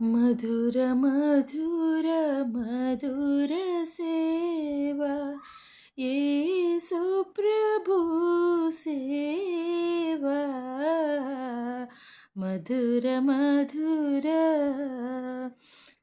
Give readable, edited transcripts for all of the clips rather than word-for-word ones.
మధుర మధుర మధుర సేవా యేసు ప్రభు సేవా మధుర మధుర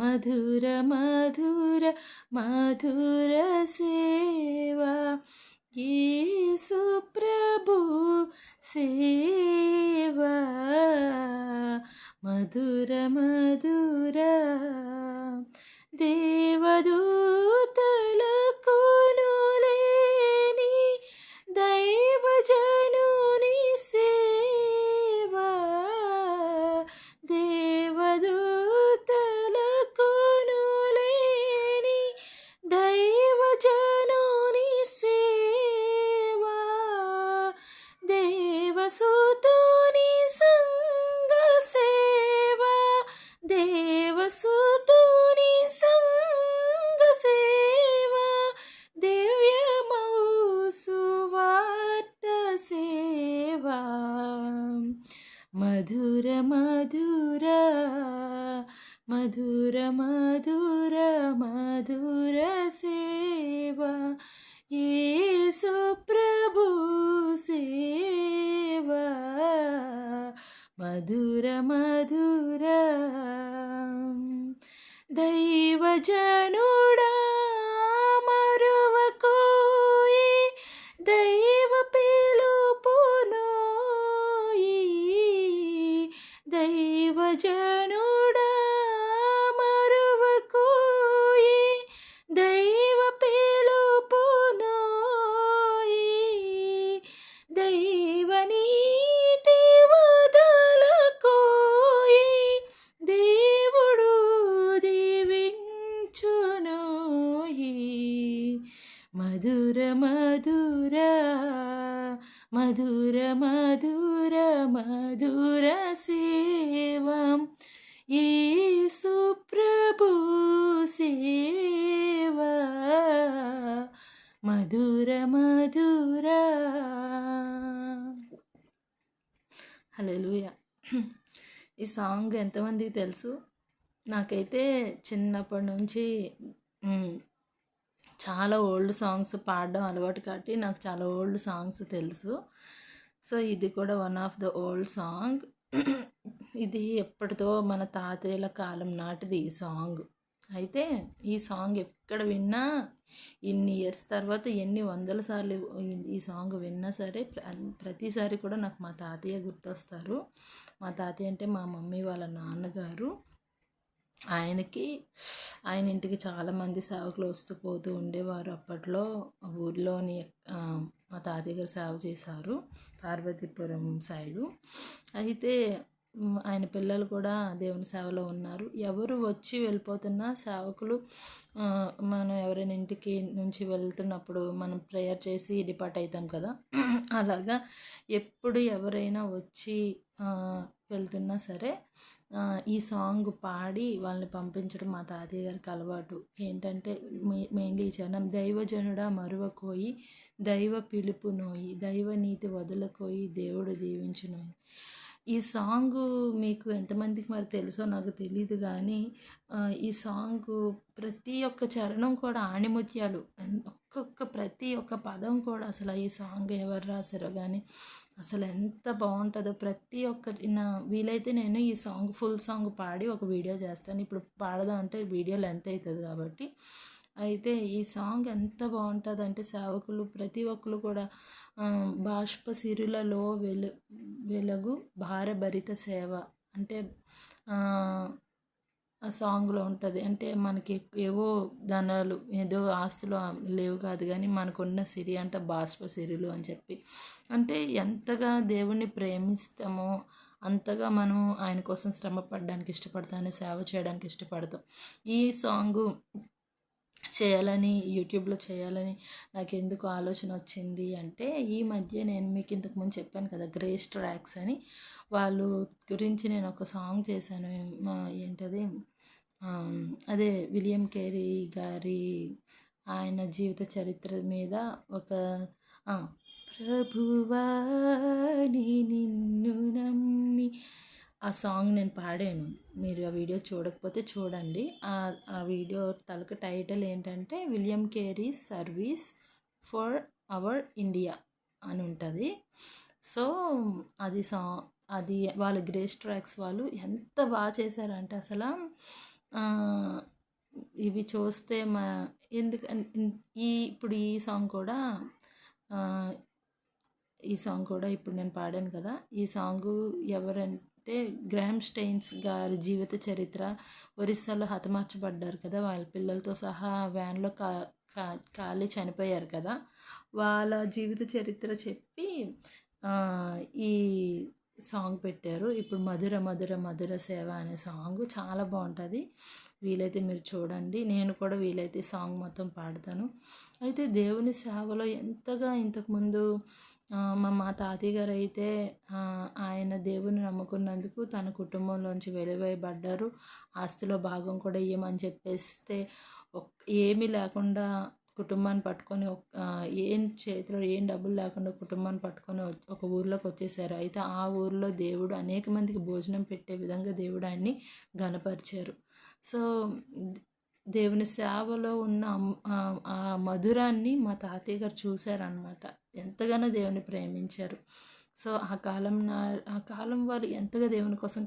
మధుర మధుర మధుర సేవా యేసు ప్రభు సేవా మధుర మధుర దేవదూతలకు లేని దైవజనుని సేవా దేవదూతలకు లేని దైవజనుని సేవా దేవసుతుని సంగ సేవా దేవసుతుని సంగ సేవా దివ్యమౌ సువార్త సేవా మధుర మధుర మధుర మధుర మధుర సేవా యేసు ప్రభు సేవా మధుర మధుర దైవజనుడా మరువకోయి దైవ పిలుపునోయి దైవజనుడా మరువకోయి దైవ పిలుపునోయి దైవ నీతి వదలకోయి దేవుడు దీవించునోయి మధుర మధుర మధుర మధుర మధుర సేవం యేసు ప్రభు సేవా మధుర మధుర. హల్లెలూయా. ఈ సాంగ్ ఎంతమందికి తెలుసు? నాకైతే చిన్నప్పటి నుంచి చాలా ఓల్డ్ సాంగ్స్ పాడడం అలవాటు కాబట్టి నాకు చాలా ఓల్డ్ సాంగ్స్ తెలుసు. సో ఇది కూడా one of the old song. ఇది ఎప్పటిదో మన తాతయ్యల కాలం నాటిది ఈ సాంగ్. అయితే ఈ సాంగ్ ఎక్కడ విన్నా ఇన్ని ఇయర్స్ తర్వాత ఎన్ని వందల సార్లు ఈ సాంగ్ విన్నా సరే ప్రతిసారి కూడా నాకు మా తాతయ్య గుర్తొస్తారు. మా తాతయ్య అంటే మా మమ్మీ వాళ్ళ నాన్నగారు. ఆయన ఇంటికి చాలామంది సేవకులు వస్తూ పోతూ ఉండేవారు. అప్పట్లో ఊర్లోని మా తాతయ్య గారు సేవ చేశారు పార్వతీపురం సైడు. అయితే ఆయన పిల్లలు కూడా దేవుని సేవలో ఉన్నారు. ఎవరు వచ్చి వెళ్ళిపోతున్నా సేవకులు మనం ఎవరైనా ఇంటికి నుంచి వెళ్తున్నప్పుడు మనం ప్రేయర్ చేసి డిపార్ట్ అవుతాం కదా, అలాగా ఎప్పుడు ఎవరైనా వచ్చి వెళ్తున్నా సరే ఈ సాంగ్ పాడి వాళ్ళని పంపించడం మా తాతయ్య గారికి అలవాటు. ఏంటంటే మెయిన్లీ ఈ చరణం దైవజనుడా మరువకోయి దైవ పిలుపునోయి దైవ నీతి వదలకోయి దేవుడు దీవించునోయి. ఈ సాంగు మీకు ఎంతమందికి మరి తెలుసో నాకు తెలియదు, కానీ ఈ సాంగు ప్రతి ఒక్క చరణం కూడా ఆణిముత్యాలు. ప్రతి ఒక్క పదం కూడా అసలు ఈ సాంగ్ ఎవరు రాశారో కానీ అసలు ఎంత బాగుంటుందో. ప్రతి ఒక్క వీలైతే నేను ఈ సాంగ్ ఫుల్ సాంగ్ పాడి ఒక వీడియో చేస్తాను. ఇప్పుడు పాడదాం అంటే వీడియో లెంత్ అవుతుంది కాబట్టి. అయితే ఈ సాంగ్ ఎంత బాగుంటుంది అంటే సేవకులు ప్రతి ఒక్కరు కూడా బాష్ప సిరులలో వెలుగు భారభరిత సేవ అంటే ఆ సాంగ్లో ఉంటుంది. అంటే మనకి ఏవో ధనాలు ఏదో ఆస్తులు లేవు కాదు, కానీ మనకున్న సిరి అంటే బాష్ప సిరులు అని చెప్పి, అంటే ఎంతగా దేవుణ్ణి ప్రేమిస్తామో అంతగా మనం ఆయన కోసం శ్రమ పడడానికి ఇష్టపడతాం, సేవ చేయడానికి ఇష్టపడతాం. ఈ సాంగు చేయాలని యూట్యూబ్లో చేయాలని నాకు ఎందుకు ఆలోచన వచ్చింది అంటే, ఈ మధ్య నేను మీకు ఇంతకుముందు చెప్పాను కదా గ్రేస్ ట్రాక్స్ అని, వాళ్ళు గురించి నేను ఒక సాంగ్ చేశాను. ఏంటది అదే విలియం కేరీ గారి ఆయన జీవిత చరిత్ర మీద ఒక ప్రభువాని నిన్ను నమ్మి ఆ సాంగ్ నేను పాడాను. మీరు ఆ వీడియో చూడకపోతే చూడండి. ఆ వీడియో తాలూకు టైటిల్ ఏంటంటే 'William caries service for our India' అని ఉంటది. సో, అది సా అది వాళ్ళు గ్రేస్ ట్రాక్స్ వాళ్ళు ఎంత చేశారంటే ఆహ్, ఇవి చూస్తే ఇప్పుడు ఈ సాంగ్ కూడా ఆహ్, ఈ సాంగ్ కూడా ఇప్పుడు నేను పాడాను కదా! ఈ సాంగు ఎవరంటే గ్రాహమ్ స్టెయిన్స్ గారి జీవిత చరిత్ర. ఒరిస్సాలో హతమార్చబడ్డారు కదా! వాళ్ళ పిల్లలతో సహా వ్యాన్‌లో కా కా కాలి చనిపోయారు కదా! వాళ్ళ జీవిత చరిత్ర చెప్పి ఈ సాంగ్ పెట్టారు. ఇప్పుడు 'మధుర మధుర మధుర సేవ' అనే సాంగు చాలా బావుంటది. వీలైతే మీరు చూడండి. నేను కూడా వీలైతే సాంగ్ మొత్తం పాడతాను. అయితే దేవుని సేవలో ఎంతగా ఇంతకుముందు మా తాతయ్య గారైతే ఆయన దేవుడిని నమ్ముకున్నందుకు తన కుటుంబంలోంచి వెలివేయబడ్డారు. ఆస్తిలో భాగం కూడా ఇయ్యమని చెప్పేస్తే ఏమీ లేకుండా కుటుంబాన్ని పట్టుకొని ఏం చేతిలో ఏం డబ్బులు లేకుండా కుటుంబాన్ని పట్టుకొని ఒక ఊర్లోకి వచ్చేసారు. అయితే ఆ ఊర్లో దేవుడు అనేక మందికి భోజనం పెట్టే విధంగా దేవుడు ఆయన్ని ఘనపరిచారు. సో, దేవుని సేవలో ఉన్న ఆ మధురాన్ని మా తాతయ్య గారు చూశారనమాట. ఎంతగానో దేవుని ప్రేమించారు. సో, ఆ కాలం వారు ఎంతగా దేవుని కోసం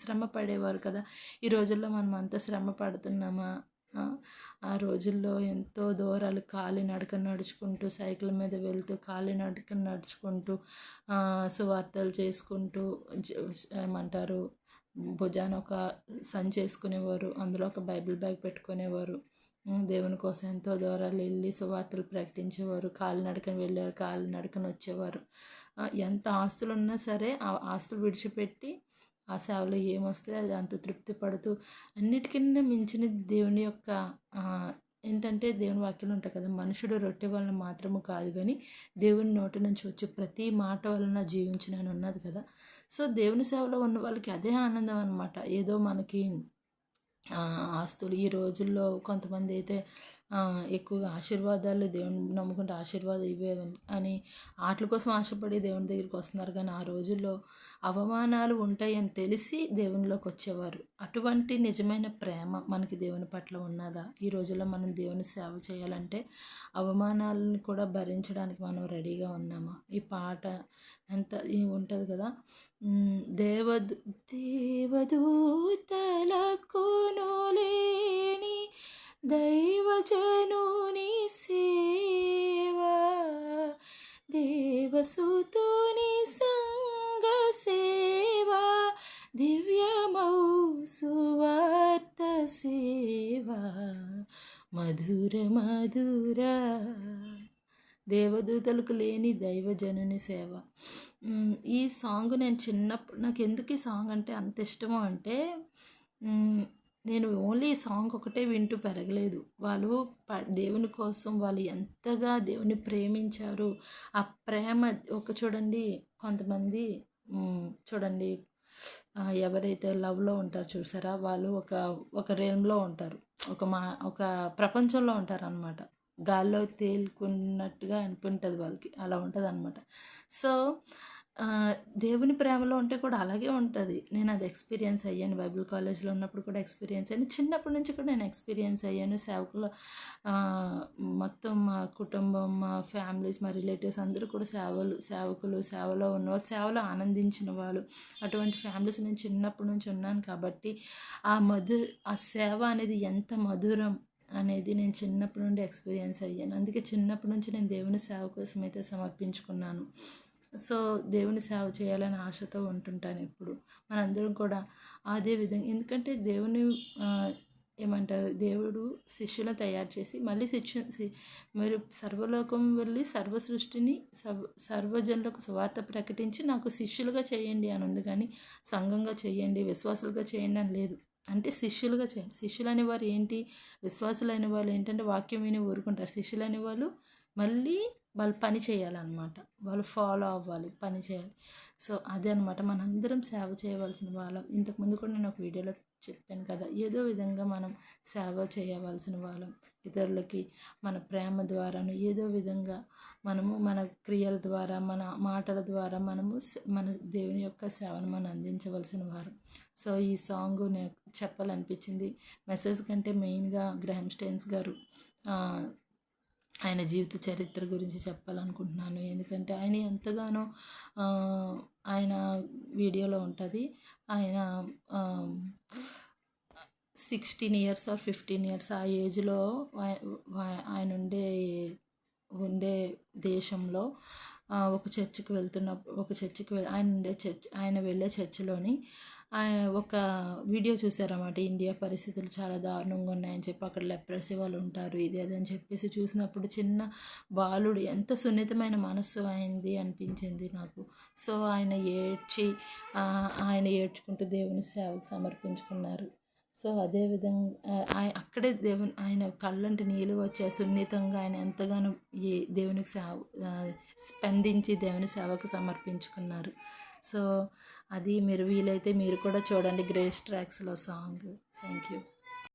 శ్రమ పడేవారు కదా! ఈ రోజుల్లో మనం అంత శ్రమ పడుతున్నామా? ఆ రోజుల్లో ఎంతో దూరాలు కాలినడకన నడుచుకుంటూ, సైకిల్ మీద వెళ్తూ, కాలినడకన నడుచుకుంటూ, సువార్తలు చేసుకుంటూ, ఏమంటారు, భుజాన ఒక సంచేసుకునేవారు. అందులో ఒక బైబిల్ బ్యాగ్ పెట్టుకునేవారు. దేవుని కోసం ఎంతో దూరాలు వెళ్ళి సువార్తలు ప్రకటించేవారు. కాలినడకన వెళ్ళేవారు, కాలినడకన వచ్చేవారు. ఎంత ఆస్తులున్నా సరే ఆ ఆస్తులు విడిచిపెట్టి ఆ సేవలో ఏమొస్తే అది అంత తృప్తి పడుతూ, అన్నిటికన్నా మించిన దేవుని యొక్క ఏంటంటే దేవుని వాక్యంలో ఉంటాయి కదా, మనుషుడు రొట్టె వలన మాత్రము కాదు కానీ దేవుని నోటి నుంచి వచ్చే ప్రతి మాట వలన జీవించునని ఉన్నది కదా. సో, దేవుని సేవలో ఉన్న వాళ్ళకి అదే ఆనందం అనమాట. ఏదో మనకి ఆస్తులు ఈ రోజుల్లో కొంతమంది అయితే ఎక్కువగా ఆశీర్వాదాలు దేవుని నమ్ముకుంటే ఆశీర్వాదం ఇవే అని ఆటల కోసం ఆశపడి దేవుని దగ్గరికి వస్తున్నారు. కానీ ఆ రోజుల్లో అవమానాలు ఉంటాయని తెలిసి దేవునిలోకి వచ్చేవారు. అటువంటి నిజమైన ప్రేమ మనకి దేవుని పట్ల ఉన్నదా? ఈ రోజుల్లో మనం దేవుని సేవ చేయాలంటే అవమానాలను కూడా భరించడానికి మనం రెడీగా ఉన్నామా? ఈ పాట ఎంత ఉంటుంది కదా, దేవదూతలకును లేని దైవజనుని సేవా, దేవసుతుని సంగ సేవా, దివ్యమౌ సువార్త సేవా, మధుర మధుర, దేవదూతలకు లేని దైవజనుని సేవ. ఈ సాంగ్ నేను చిన్నప్పుడు నాకు ఎందుకు ఈ సాంగ్ అంటే అంత ఇష్టమో అంటే, నేను ఓన్లీ ఈ సాంగ్ ఒకటే వింటూ పెరగలేదు. వాళ్ళు దేవుని కోసం వాళ్ళు ఎంతగా దేవుని ప్రేమించారు. ఆ ప్రేమ చూడండి, కొంతమంది చూడండి, ఎవరైతే లవ్లో ఉంటారో చూసారా, వాళ్ళు ఒక రేంజ్లో ఉంటారు, ఒక ప్రపంచంలో ఉంటారనమాట. గాల్లో తేలుకున్నట్టుగా అనిపింటుంది వాళ్ళకి, అలా ఉంటుంది అనమాట. సో, దేవుని ప్రేమలో ఉంటే కూడా అలాగే ఉంటుంది. నేను అది ఎక్స్పీరియన్స్ అయ్యాను. బైబిల్ కాలేజ్లో ఉన్నప్పుడు కూడా ఎక్స్పీరియన్స్ అయ్యాను. చిన్నప్పటి నుంచి కూడా నేను ఎక్స్పీరియన్స్ అయ్యాను. సేవకులు మొత్తం మా కుటుంబం, మా ఫ్యామిలీస్, మా రిలేటివ్స్ అందరూ కూడా సేవకులు, సేవలో ఉన్నవాళ్ళు, సేవలో ఆనందించిన వాళ్ళు, అటువంటి ఫ్యామిలీస్ నేను చిన్నప్పటి నుంచి ఉన్నాను కాబట్టి ఆ సేవ అనేది ఎంత మధురం అనేది నేను చిన్నప్పటి నుండి ఎక్స్పీరియన్స్ అయ్యాను. అందుకే చిన్నప్పటి నుంచి నేను దేవుని సేవ కోసం అయితే సమర్పించుకున్నాను. సో, దేవుని సేవ చేయాలని ఆశతో ఉంటుంటాను ఎప్పుడు. మనందరం కూడా అదే విధంగా, ఎందుకంటే దేవుని ఏమంటారు, దేవుడు శిష్యులను తయారు చేసి మళ్ళీ మీరు సర్వలోకం వెళ్ళి సర్వ సృష్టిని సర్వజనులకు సువార్త ప్రకటించి నాకు శిష్యులుగా చేయండి అని ఉంది. కానీ సంఘంగా చేయండి, విశ్వాసులుగా చేయండి అని లేదు. అంటే శిష్యులుగా చేయండి. శిష్యులు అనేవారు ఏంటి, విశ్వాసులైన వాళ్ళు ఏంటంటే వాక్యం విని ఊరుకుంటారు. శిష్యులు అనేవాళ్ళు మళ్ళీ వాళ్ళు పని చేయాలన్నమాట. వాళ్ళు ఫాలో అవ్వాలి, పని చేయాలి. సో, అదే అనమాట, మనందరం సేవ చేయవలసిన వాళ్ళం. ఇంతకుముందు కూడా నేను ఒక వీడియోలో చెప్పాను కదా, ఏదో విధంగా మనం సేవ చేయవలసిన వాళ్ళం. ఇతరులకి మన ప్రేమ ద్వారాను ఏదో విధంగా మనము మన క్రియల ద్వారా మన మాటల ద్వారా మనము మన దేవుని యొక్క సేవను మనం అందించవలసిన వారు. సో ఈ సాంగ్ నేను చెప్పాలనిపించింది. మెసేజ్ కంటే మెయిన్గా గ్రాహం స్టెయిన్స్ గారు ఆయన జీవిత చరిత్ర గురించి చెప్పాలనుకుంటున్నాను. ఎందుకంటే ఆయన ఎంతగానో ఆయన వీడియోలో ఉంటుంది. ఆయన 16 ఇయర్స్ ఆర్ 15 ఇయర్స్ ఆ ఏజ్లో ఆయన ఉండే దేశంలో ఒక చర్చికి వెళ్తున్నప్పుడు ఆయన వెళ్ళే చర్చిలోని ఒక వీడియో చూసారన్నమాట. ఇండియా పరిస్థితులు చాలా దారుణంగా ఉన్నాయని చెప్పి అక్కడ లెప్రసీ వాళ్ళు ఉంటారు, ఇది అది అని చెప్పేసి చూసినప్పుడు చిన్న బాలుడు ఎంత సున్నితమైన మనస్సు అయింది అనిపించింది నాకు. సో ఆయన ఏడ్చుకుంటూ దేవుని సేవకు సమర్పించుకున్నారు. సో అదేవిధంగా అక్కడే ఆయన కళ్ళంటి నీళ్ళు వచ్చే సున్నితంగా ఆయన ఎంతగానో దేవునికి స్పందించి దేవుని సేవకు సమర్పించుకున్నారు. సో అది మీరు వీలైతే మీరు కూడా చూడండి, గ్రేస్ ట్రాక్స్లో సాంగ్. Thank you.